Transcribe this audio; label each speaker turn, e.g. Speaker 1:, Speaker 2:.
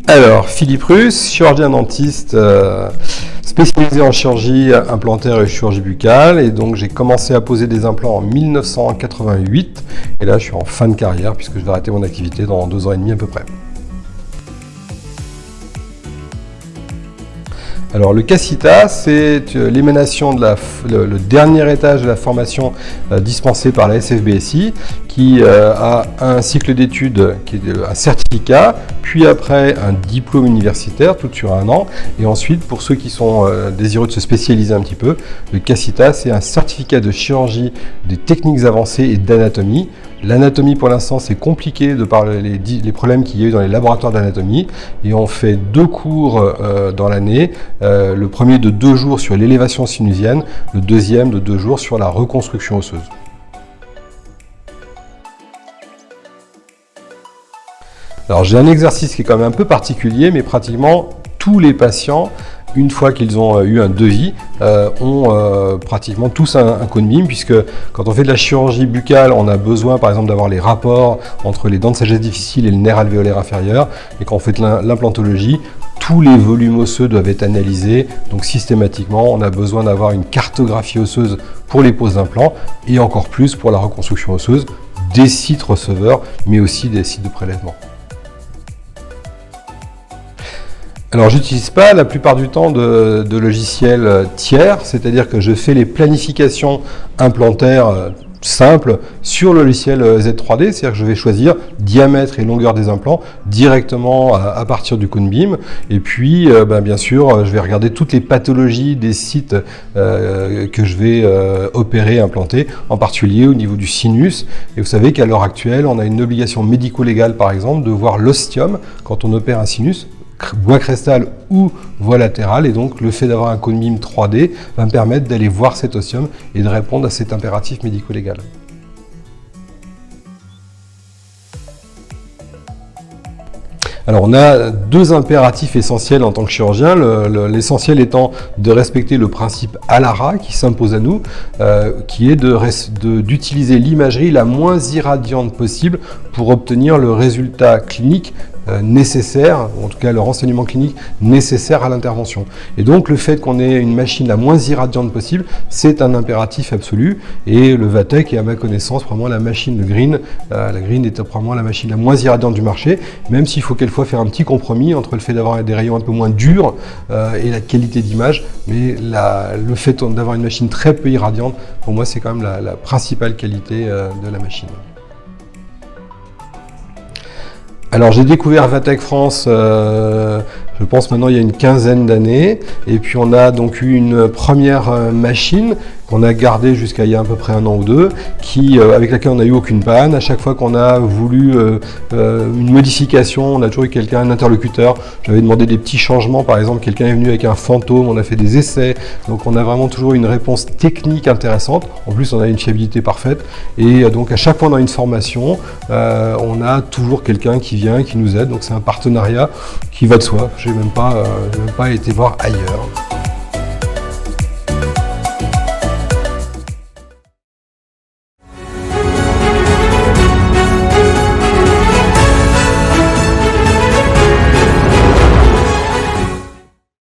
Speaker 1: Alors, Philippe Russe, chirurgien dentiste spécialisé en chirurgie implantaire et chirurgie buccale. Et donc, j'ai commencé à poser des implants en 1988. Et là, je suis en fin de carrière puisque je vais arrêter mon activité dans 2 ans et demi à peu près. Alors le CASITA, c'est l'émanation de le dernier étage de la formation dispensée par la SFBSI qui a un cycle d'études qui est un certificat, puis après un diplôme universitaire, tout sur 1 an. Et ensuite, pour ceux qui sont désireux de se spécialiser un petit peu, le CASITA, c'est un certificat de chirurgie des techniques avancées et d'anatomie. L'anatomie, pour l'instant, c'est compliqué de par les problèmes qu'il y a eu dans les laboratoires d'anatomie. Et on fait 2 cours dans l'année. Le premier de 2 jours sur l'élévation sinusienne, le deuxième de 2 jours sur la reconstruction osseuse. Alors j'ai un exercice qui est quand même un peu particulier, mais pratiquement tous les patients, une fois qu'ils ont eu un devis, ont pratiquement tous un cone beam, puisque quand on fait de la chirurgie buccale, on a besoin par exemple d'avoir les rapports entre les dents de sagesse difficiles et le nerf alvéolaire inférieur, et quand on fait de l'implantologie, tous les volumes osseux doivent être analysés, donc systématiquement on a besoin d'avoir une cartographie osseuse pour les poses d'implants, et encore plus pour la reconstruction osseuse, des sites receveurs, mais aussi des sites de prélèvement. Alors, j'utilise pas la plupart du temps de logiciels tiers, c'est-à-dire que je fais les planifications implantaires simples sur le logiciel Z3D, c'est-à-dire que je vais choisir diamètre et longueur des implants directement à partir du cone beam. Et puis, bien sûr, je vais regarder toutes les pathologies des sites que je vais opérer, implanter, en particulier au niveau du sinus. Et vous savez qu'à l'heure actuelle, on a une obligation médico-légale, par exemple, de voir l'ostium quand on opère un sinus, voie crestale ou voie latérale, et donc le fait d'avoir un cone beam 3D va me permettre d'aller voir cet ostium et de répondre à cet impératif médico-légal. Alors on a 2 impératifs essentiels en tant que chirurgien, l'essentiel étant de respecter le principe ALARA qui s'impose à nous, qui est d'utiliser l'imagerie la moins irradiante possible pour obtenir le résultat clinique nécessaire, en tout cas le renseignement clinique nécessaire à l'intervention. Et donc le fait qu'on ait une machine la moins irradiante possible, c'est un impératif absolu, et le Vatek est à ma connaissance probablement la machine, le Green, la Green est probablement la machine la moins irradiante du marché, même s'il faut quelquefois faire un petit compromis entre le fait d'avoir des rayons un peu moins durs et la qualité d'image, mais le fait d'avoir une machine très peu irradiante, pour moi c'est quand même la principale qualité de la machine. Alors j'ai découvert Vatek France, je pense maintenant il y a une 15aine d'années, et puis on a donc eu une première machine qu'on a gardée jusqu'à il y a à peu près 1 an ou 2, avec laquelle on n'a eu aucune panne. À chaque fois qu'on a voulu une modification, on a toujours eu quelqu'un, un interlocuteur. J'avais demandé des petits changements, par exemple quelqu'un est venu avec un fantôme, on a fait des essais, donc on a vraiment toujours une réponse technique intéressante. En plus on a une fiabilité parfaite, et donc à chaque fois dans une formation, on a toujours quelqu'un qui vient, qui nous aide, donc c'est un partenariat qui va de soi. Je n'ai même pas été voir ailleurs.